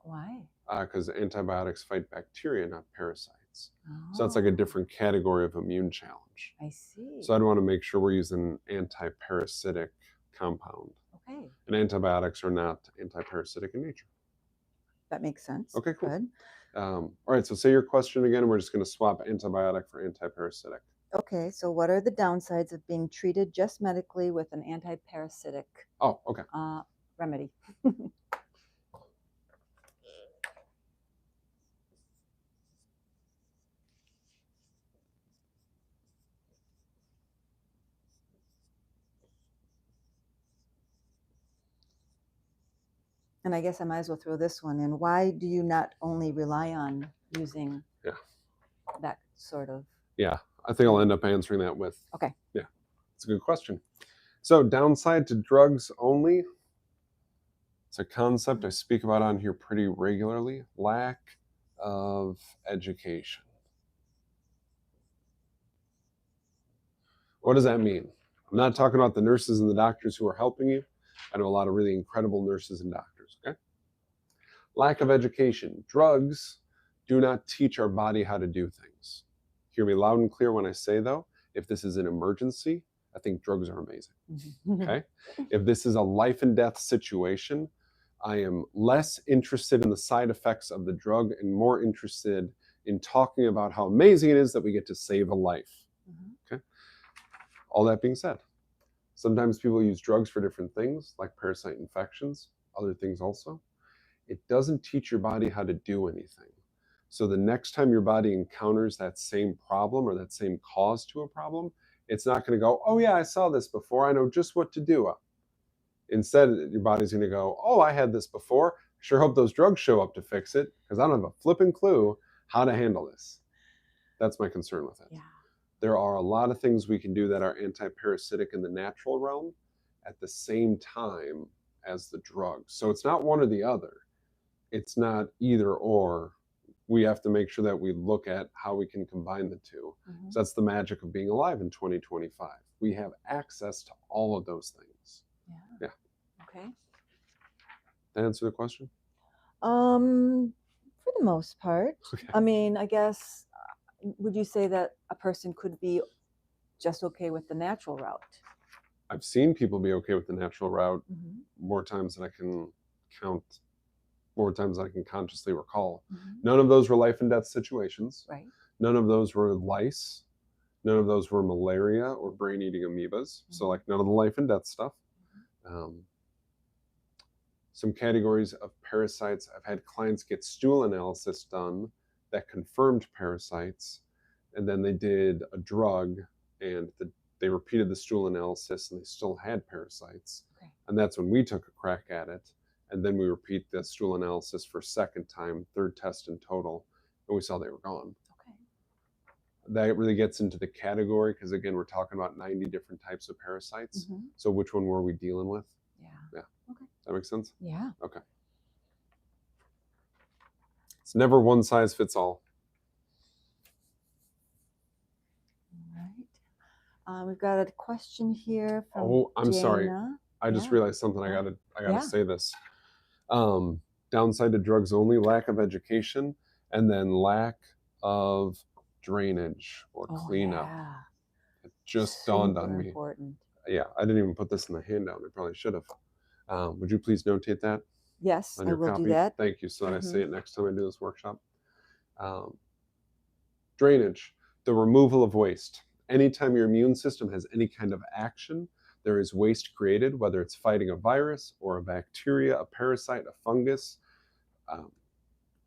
Speaker 2: Why?
Speaker 1: Because antibiotics fight bacteria, not parasites. So that's like a different category of immune challenge.
Speaker 2: I see.
Speaker 1: So I'd want to make sure we're using an anti-parasitic compound.
Speaker 2: Okay.
Speaker 1: And antibiotics are not anti-parasitic in nature.
Speaker 2: That makes sense.
Speaker 1: Okay, cool.
Speaker 2: Good.
Speaker 1: All right, so say your question again, and we're just going to swap antibiotic for anti-parasitic.
Speaker 2: Okay, so what are the downsides of being treated just medically with an anti-parasitic remedy? And I guess I might as well throw this one in. Why do you not only rely on using that sort of?
Speaker 1: Yeah, I think I'll end up answering that with.
Speaker 2: Okay.
Speaker 1: Yeah, it's a good question. So downside to drugs only. It's a concept I speak about on here pretty regularly. Lack of education. What does that mean? I'm not talking about the nurses and the doctors who are helping you. I know a lot of really incredible nurses and doctors, okay? Lack of education. Drugs do not teach our body how to do things. Hear me loud and clear when I say, though, if this is an emergency, I think drugs are amazing, okay? If this is a life and death situation, I am less interested in the side effects of the drug and more interested in talking about how amazing it is that we get to save a life, okay? All that being said, sometimes people use drugs for different things, like parasite infections, other things also. It doesn't teach your body how to do anything. So the next time your body encounters that same problem or that same cause to a problem, it's not going to go, oh yeah, I saw this before, I know just what to do. Instead, your body's going to go, oh, I had this before, sure hope those drugs show up to fix it, because I don't have a flipping clue how to handle this. That's my concern with it.
Speaker 2: Yeah.
Speaker 1: There are a lot of things we can do that are anti-parasitic in the natural realm at the same time as the drugs. So it's not one or the other. It's not either or. We have to make sure that we look at how we can combine the two. So that's the magic of being alive in 2025. We have access to all of those things. Yeah.
Speaker 2: Okay.
Speaker 1: That answer the question?
Speaker 2: For the most part.
Speaker 1: Okay.
Speaker 2: I mean, I guess, would you say that a person could be just okay with the natural route?
Speaker 1: I've seen people be okay with the natural route more times than I can count, more times than I can consciously recall. None of those were life and death situations.
Speaker 2: Right.
Speaker 1: None of those were lice. None of those were malaria or brain-eating amoebas. So like none of the life and death stuff. Some categories of parasites. I've had clients get stool analysis done that confirmed parasites, and then they did a drug and they repeated the stool analysis and they still had parasites.
Speaker 2: Okay. And
Speaker 1: that's when we took a crack at it. And then we repeat the stool analysis for a second time, third test in total, and we saw they were gone.
Speaker 2: Okay.
Speaker 1: That really gets into the category because, again, we're talking about 90 different types of parasites. So which one were we dealing with?
Speaker 2: Yeah.
Speaker 1: Yeah.
Speaker 2: Okay.
Speaker 1: That makes sense?
Speaker 2: Yeah.
Speaker 1: Okay. It's never one size fits all.
Speaker 2: All right. We've got a question here from
Speaker 1: Oh, I'm
Speaker 2: Dana.
Speaker 1: sorry. I just realized something. I gotta say this. Downside to drugs only: lack of education, and then lack of drainage or cleanup.
Speaker 2: Yeah.
Speaker 1: It just dawned on me.
Speaker 2: Important.
Speaker 1: Yeah, I didn't even put this in the handout. I probably should have. Would you please notate that?
Speaker 2: Yes,
Speaker 1: on your
Speaker 2: I will
Speaker 1: copy?
Speaker 2: do that.
Speaker 1: Thank you, so that I say it next time I do this workshop. Drainage, the removal of waste. Anytime your immune system has any kind of action, there is waste created, whether it's fighting a virus or a bacteria, a parasite, a fungus,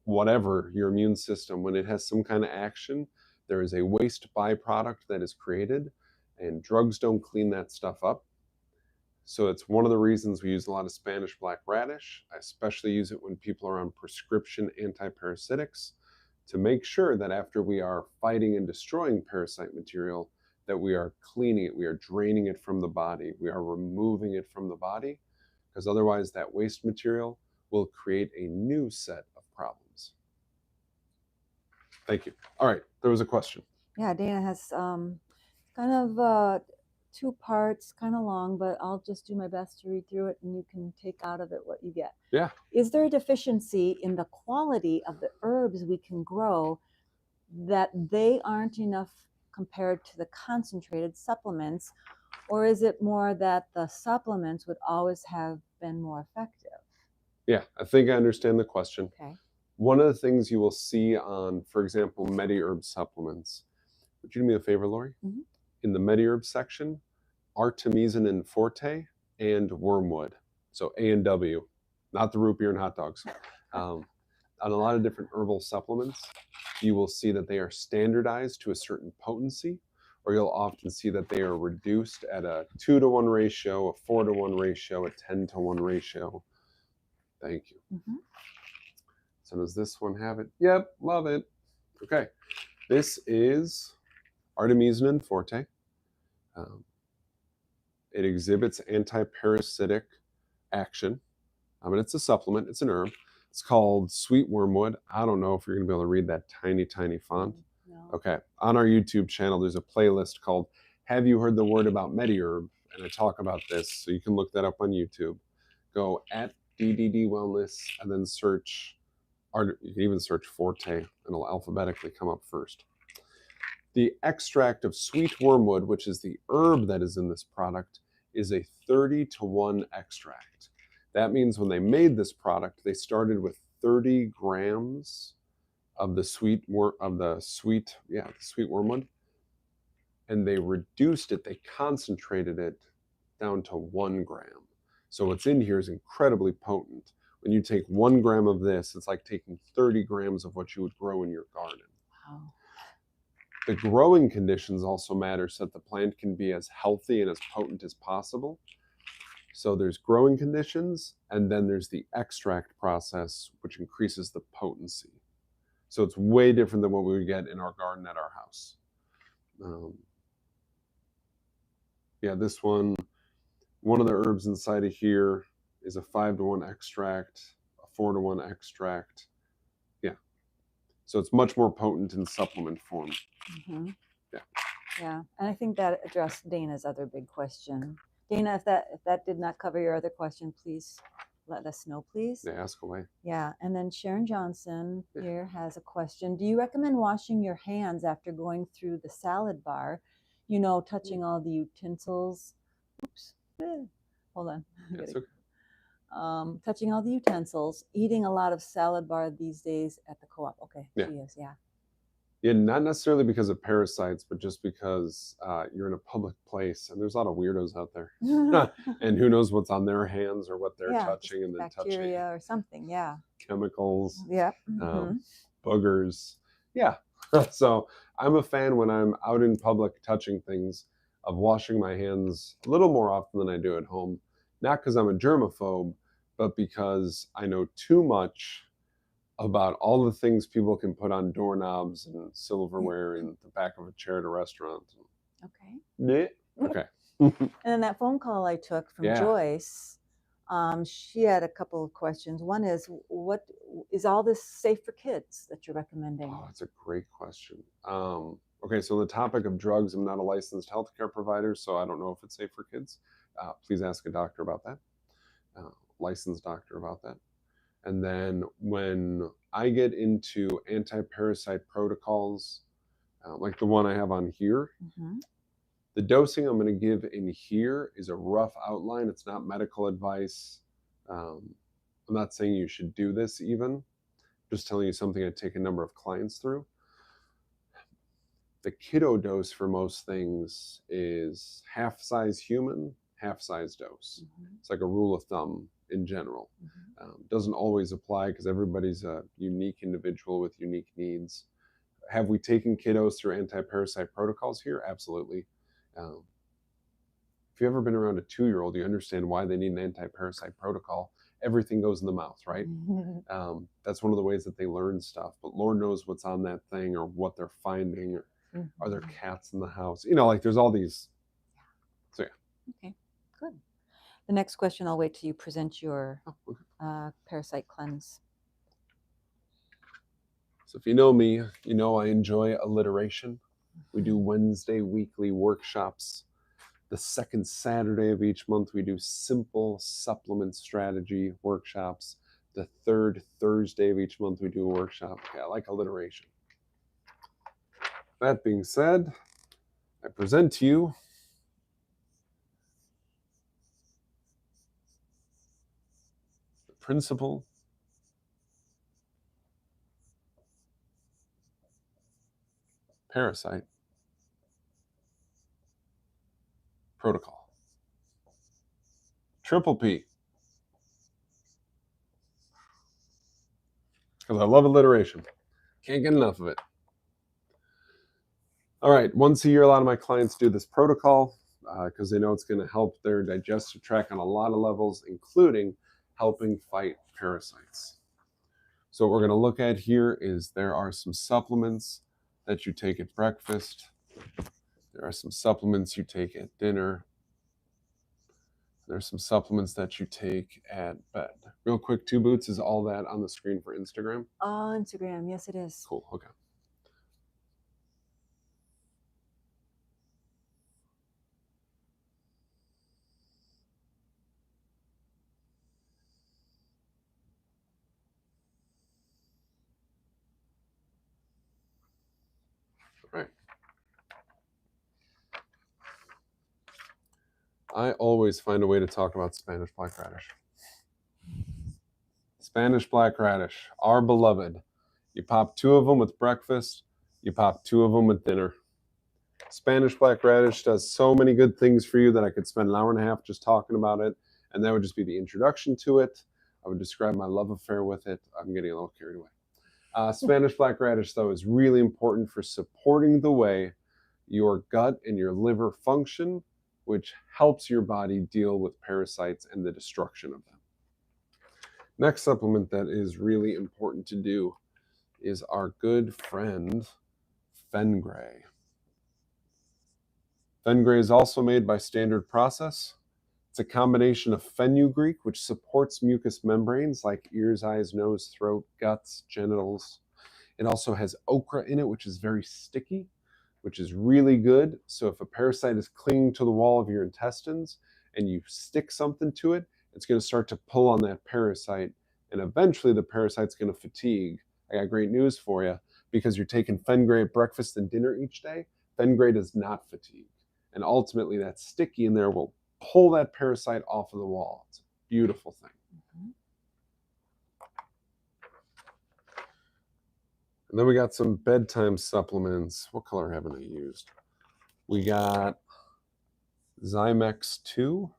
Speaker 1: whatever your immune system, when it has some kind of action, there is a waste byproduct that is created, and drugs don't clean that stuff up. So it's one of the reasons we use a lot of Spanish black radish. I especially use it when people are on prescription antiparasitics to make sure that after we are fighting and destroying parasite material, that we are cleaning it, we are draining it from the body, we are removing it from the body, because otherwise that waste material will create a new set of problems. Thank you. All right, there was a question.
Speaker 2: Yeah, Dana has kind of 2 parts, kind of long, but I'll just do my best to read through it and you can take out of it what you get.
Speaker 1: Yeah.
Speaker 2: Is there a deficiency in the quality of the herbs we can grow that they aren't enough compared to the concentrated supplements? Or is it more that the supplements would always have been more effective?
Speaker 1: Yeah, I think I understand the question.
Speaker 2: Okay.
Speaker 1: One of the things you will see on, for example, MediHerb supplements. Would you do me a favor, Lori?
Speaker 2: Mm-hmm.
Speaker 1: In the MediHerb section, artemisinin forte and wormwood. So A and W, not the root beer and hot dogs. On a lot of different herbal supplements, you will see that they are standardized to a certain potency, or you'll often see that they are reduced at a 2-to-1 ratio, a 4-to-1 ratio, a 10-to-1 ratio. Thank you.
Speaker 2: Mm-hmm.
Speaker 1: So does this one have it? Yep, love it. Okay, this is artemisinin forte. It exhibits anti-parasitic action. I mean, it's a supplement. It's an herb. It's called sweet wormwood. I don't know if you're going to be able to read that tiny, tiny font.
Speaker 2: No.
Speaker 1: Okay. On our YouTube channel, there's a playlist called Have You Heard the Word About MediHerb? And I talk about this, so you can look that up on YouTube. Go at DDD Wellness and then search, or you can even search Forte, and it'll alphabetically come up first. The extract of sweet wormwood, which is the herb that is in this product, is a 30-to-1 extract. That means when they made this product, they started with 30 grams of the sweet wormwood, and they reduced it, they concentrated it down to 1 gram. So what's in here is incredibly potent. When you take 1 gram of this, it's like taking 30 grams of what you would grow in your garden.
Speaker 2: Wow.
Speaker 1: The growing conditions also matter so that the plant can be as healthy and as potent as possible. So there's growing conditions, and then there's the extract process, which increases the potency. So it's way different than what we would get in our garden at our house. This one of the herbs inside of here is a 5-to-1 extract, a 4-to-1 extract. Yeah. So it's much more potent in supplement form.
Speaker 2: Mm-hmm.
Speaker 1: Yeah.
Speaker 2: Yeah, and I think that addressed Dana's other big question. Dana, if that did not cover your other question, please let us know, please.
Speaker 1: Yeah, ask away.
Speaker 2: Yeah, and then Sharon Johnson here has a question. Do you recommend washing your hands after going through the salad bar? You know, touching all the utensils. Oops. Hold on.
Speaker 1: That's okay.
Speaker 2: Touching all the utensils, eating a lot of salad bar these days at the co-op. Okay,
Speaker 1: yeah.
Speaker 2: She is, yeah.
Speaker 1: Yeah, not necessarily because of parasites, but just because you're in a public place and there's a lot of weirdos out there. And who knows what's on their hands or what they're touching and then
Speaker 2: bacteria
Speaker 1: touching.
Speaker 2: or something, yeah.
Speaker 1: Chemicals.
Speaker 2: Yeah.
Speaker 1: Boogers. Yeah. So I'm a fan when I'm out in public touching things of washing my hands a little more often than I do at home. Not because I'm a germaphobe, but because I know too much about all the things people can put on doorknobs and silverware in the back of a chair at a restaurant.
Speaker 2: Okay.
Speaker 1: Yeah. Okay.
Speaker 2: And then that phone call I took from Joyce, She had a couple of questions. One is, what is all this safe for kids that you're recommending?
Speaker 1: Oh, that's a great question. Okay, so the topic of drugs, I'm not a licensed healthcare provider, so I don't know if it's safe for kids. Please ask a doctor about that, licensed doctor about that. And then when I get into anti-parasite protocols, like the one I have on here, the dosing I'm going to give in here is a rough outline. It's not medical advice. I'm not saying you should do this even. Just telling you something I take a number of clients through. The kiddo dose for most things is half size human, half size dose. It's like a rule of thumb in general. Doesn't always apply because everybody's a unique individual with unique needs. Have we taken kiddos through anti-parasite protocols here? Absolutely. If you've ever been around a 2-year-old, you understand why they need an anti-parasite protocol. Everything goes in the mouth, right? That's one of the ways that they learn stuff. But Lord knows what's on that thing or what they're finding. Or are there cats in the house? You know, like there's all these. So yeah.
Speaker 2: Okay, good. The next question, I'll wait till you present your parasite cleanse.
Speaker 1: So if you know me, you know I enjoy alliteration. We do Wednesday weekly workshops. The second Saturday of each month, we do simple supplement strategy workshops. The third Thursday of each month, we do a workshop. Yeah, I like alliteration. That being said, I present to you the principle parasite protocol. Triple P. Because I love alliteration. Can't get enough of it. All right, once a year, a lot of my clients do this protocol because they know it's going to help their digestive tract on a lot of levels, including helping fight parasites. So what we're going to look at here is there are some supplements that you take at breakfast. There are some supplements you take at dinner. There's some supplements that you take at bed. Real quick, Two Boots, is all that on the screen for Instagram?
Speaker 2: Instagram, yes it is.
Speaker 1: Cool, okay. All right. I always find a way to talk about Spanish black radish. Spanish black radish, our beloved. You pop 2 of them with breakfast, you pop 2 of them with dinner. Spanish black radish does so many good things for you that I could spend an hour and a half just talking about it, and that would just be the introduction to it. I would describe my love affair with it. I'm getting a little carried away. Spanish black radish, though, is really important for supporting the way your gut and your liver function, which helps your body deal with parasites and the destruction of them. Next supplement that is really important to do is our good friend Fengray. Fengray is also made by Standard Process. It's a combination of fenugreek, which supports mucous membranes like ears, eyes, nose, throat, guts, genitals. It also has okra in it, which is very sticky, which is really good. So if a parasite is clinging to the wall of your intestines and you stick something to it, it's going to start to pull on that parasite, and eventually the parasite's going to fatigue. I got great news for you. Because you're taking Fengray at breakfast and dinner each day, Fengray does not fatigue. And ultimately that sticky in there will pull that parasite off of the wall. It's a beautiful thing. And then we got some bedtime supplements. What color haven't I used? We got Zymex 2.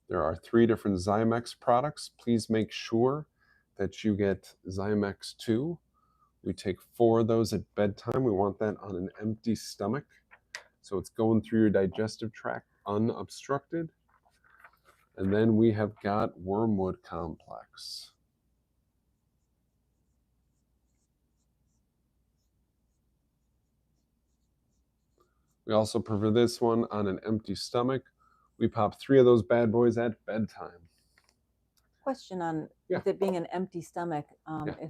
Speaker 1: There are 3 different Zymex products. Please make sure that you get Zymex 2. We take 4 of those at bedtime. We want that on an empty stomach. So it's going through your digestive tract unobstructed. And then we have got Wormwood Complex. We also prefer this one on an empty stomach. We pop 3 of those bad boys at bedtime.
Speaker 2: question on
Speaker 1: Yeah.
Speaker 2: with it being an empty stomach.
Speaker 1: Yeah.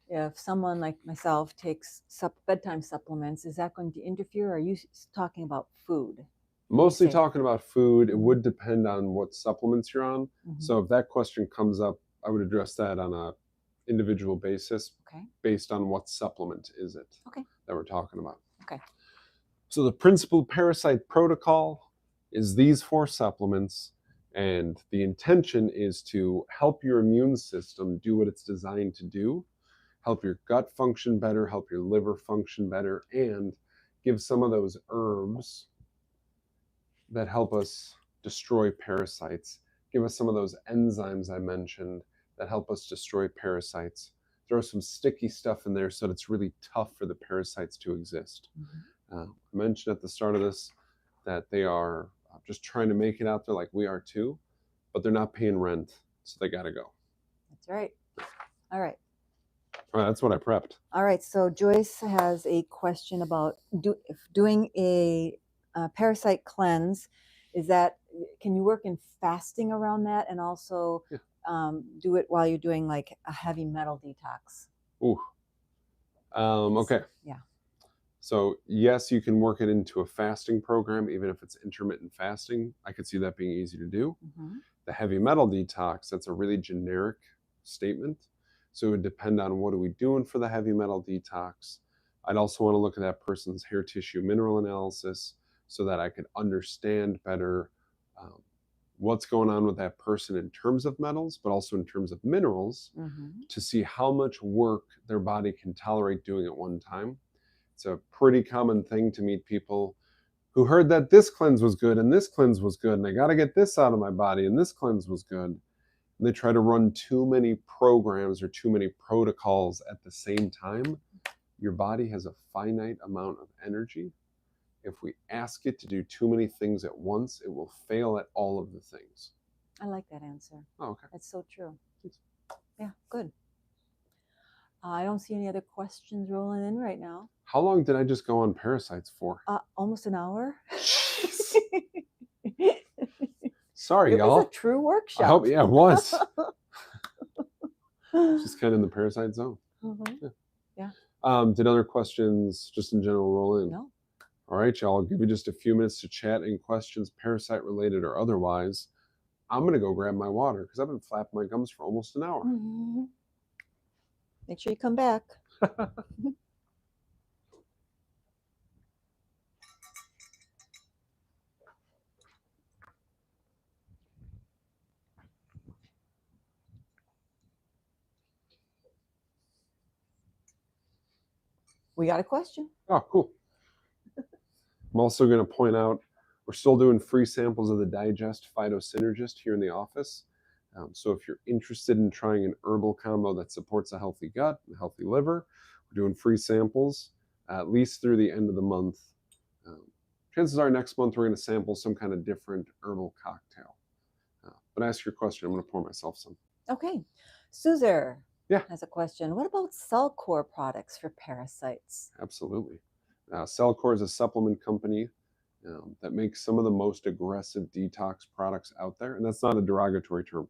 Speaker 2: If someone like myself takes bedtime supplements, is that going to interfere? Or are you talking about food?
Speaker 1: Mostly
Speaker 2: say-
Speaker 1: talking about food. It
Speaker 2: Mhm.
Speaker 1: would depend on what supplements you're on.
Speaker 2: Mhm.
Speaker 1: So if that question comes up, I would address that on a individual basis
Speaker 2: Okay.
Speaker 1: based on what supplement is it
Speaker 2: Okay.
Speaker 1: that we're talking about.
Speaker 2: Okay.
Speaker 1: So the principal parasite protocol is these 4 supplements, and the intention is to help your immune system do what it's designed to do, help your gut function better, help your liver function better, and give some of those herbs that help us destroy parasites, give us some of those enzymes I mentioned that help us destroy parasites. Throw some sticky stuff in there so that it's really tough for the parasites to exist. I mentioned at the start of this that they are just trying to make it out there like we are too, but they're not paying rent, so they got to go.
Speaker 2: That's right. All right.
Speaker 1: All right, that's what I prepped.
Speaker 2: All right. So Joyce has a question about if doing a parasite cleanse. Can you work in fasting around that, and also do it while you're doing like a heavy metal detox?
Speaker 1: Ooh. Okay.
Speaker 2: Yeah.
Speaker 1: So yes, you can work it into a fasting program, even if it's intermittent fasting. I could see that being easy to do.
Speaker 2: Mm-hmm.
Speaker 1: The heavy metal detox, that's a really generic statement. So it would depend on what are we doing for the heavy metal detox. I'd also want to look at that person's hair tissue mineral analysis so that I could understand better what's going on with that person in terms of metals, but also in terms of minerals, to see how much work their body can tolerate doing at one time. It's a pretty common thing to meet people who heard that this cleanse was good and this cleanse was good, and I got to get this out of my body and this cleanse was good. And they try to run too many programs or too many protocols at the same time. Your body has a finite amount of energy. If we ask it to do too many things at once, it will fail at all of the things.
Speaker 2: I like that answer.
Speaker 1: Oh, okay.
Speaker 2: That's so true. Yeah, good. I don't see any other questions rolling in right now.
Speaker 1: How long did I just go on parasites for?
Speaker 2: Almost an hour.
Speaker 1: Jeez. Sorry,
Speaker 2: it
Speaker 1: y'all.
Speaker 2: was a true workshop.
Speaker 1: I hope, yeah, it was. Just kind of in the parasite zone.
Speaker 2: Mm-hmm. Yeah.
Speaker 1: Did other questions just in general roll in?
Speaker 2: No.
Speaker 1: All right, y'all. I'll give you just a few minutes to chat in questions, parasite related or otherwise. I'm going to go grab my water because I've been flapping my gums for almost an hour.
Speaker 2: Mm-hmm. Make sure you come back. We got a question.
Speaker 1: Oh, cool. I'm also going to point out we're still doing free samples of the Digest Phytosynergist here in the office. So if you're interested in trying an herbal combo that supports a healthy gut and a healthy liver, we're doing free samples at least through the end of the month. Chances are next month we're going to sample some kind of different herbal cocktail. But ask your question. I'm going to pour myself some.
Speaker 2: Okay. Suzer has a question. What about Cellcore products for parasites?
Speaker 1: Absolutely. Cellcore is a supplement company that makes some of the most aggressive detox products out there. And that's not a derogatory term.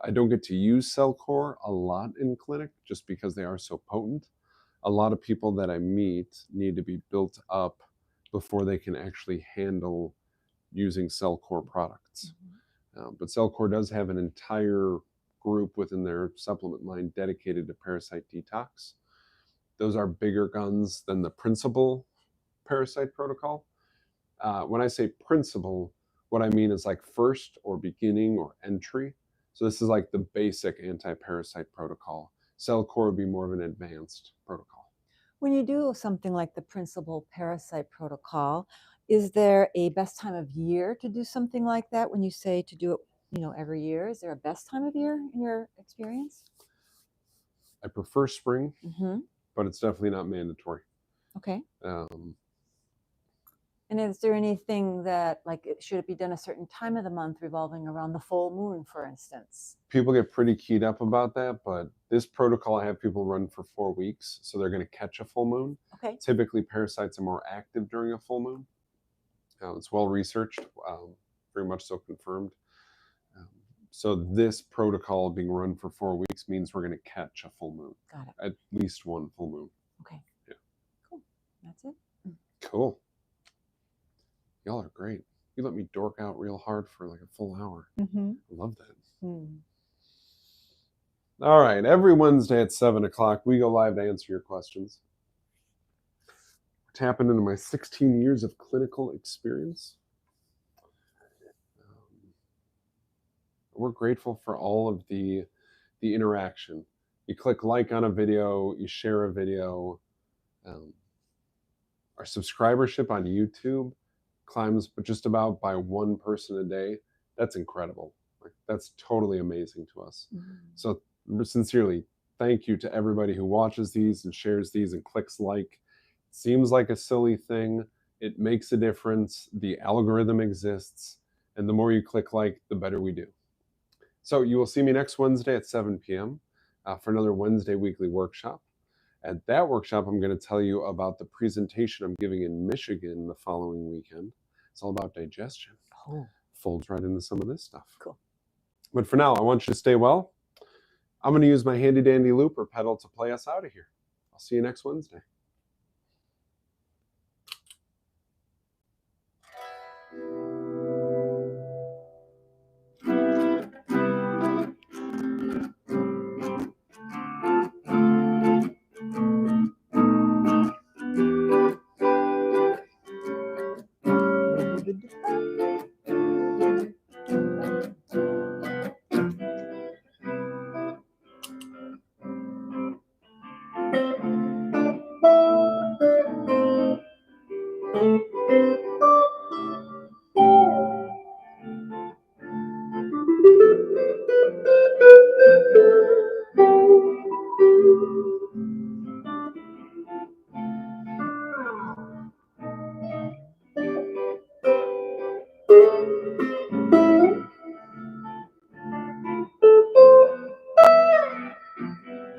Speaker 1: I don't get to use Cellcore a lot in clinic just because they are so potent. A lot of people that I meet need to be built up before they can actually handle using Cellcore products. But Cellcore does have an entire group within their supplement line dedicated to parasite detox. Those are bigger guns than the principal parasite protocol. When I say principal, what I mean is like first or beginning or entry. So this is like the basic anti-parasite protocol. Cellcore would be more of an advanced protocol.
Speaker 2: When you do something like the principal parasite protocol, is there a best time of year to do something like that? When you say to do it, every year, is there a best time of year in your experience?
Speaker 1: I prefer spring, but it's definitely not mandatory.
Speaker 2: Okay. And is there anything that, should it be done a certain time of the month revolving around the full moon, for instance?
Speaker 1: People get pretty keyed up about that, but this protocol I have people run for 4 weeks, so they're going to catch a full moon.
Speaker 2: Okay.
Speaker 1: Typically, parasites are more active during a full moon. It's well researched, very much so confirmed. So this protocol being run for 4 weeks means we're going to catch a full moon.
Speaker 2: Got it.
Speaker 1: At least one full moon.
Speaker 2: Okay.
Speaker 1: Yeah.
Speaker 2: Cool. That's it.
Speaker 1: Cool. Y'all are great. You let me dork out real hard for like a full hour.
Speaker 2: Mm-hmm.
Speaker 1: I love that.
Speaker 2: Mm.
Speaker 1: All right. Every Wednesday at 7 o'clock, we go live to answer your questions. Tapping into my 16 years of clinical experience. We're grateful for all of the interaction. You click like on a video, you share a video. Our subscribership on YouTube climbs just about by one person a day. That's incredible. Like, that's totally amazing to us. Mm-hmm. So sincerely, thank you to everybody who watches these and shares these and clicks like. It seems like a silly thing. It makes a difference. The algorithm exists. And the more you click like, the better we do. So you will see me next Wednesday at 7 p.m. For another Wednesday weekly workshop. At that workshop, I'm going to tell you about the presentation I'm giving in Michigan the following weekend. It's all about digestion.
Speaker 2: Oh.
Speaker 1: Folds right into some of this stuff.
Speaker 2: Cool.
Speaker 1: But for now, I want you to stay well. I'm going to use my handy dandy looper pedal to play us out of here. I'll see you next Wednesday.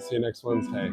Speaker 1: See you next Wednesday.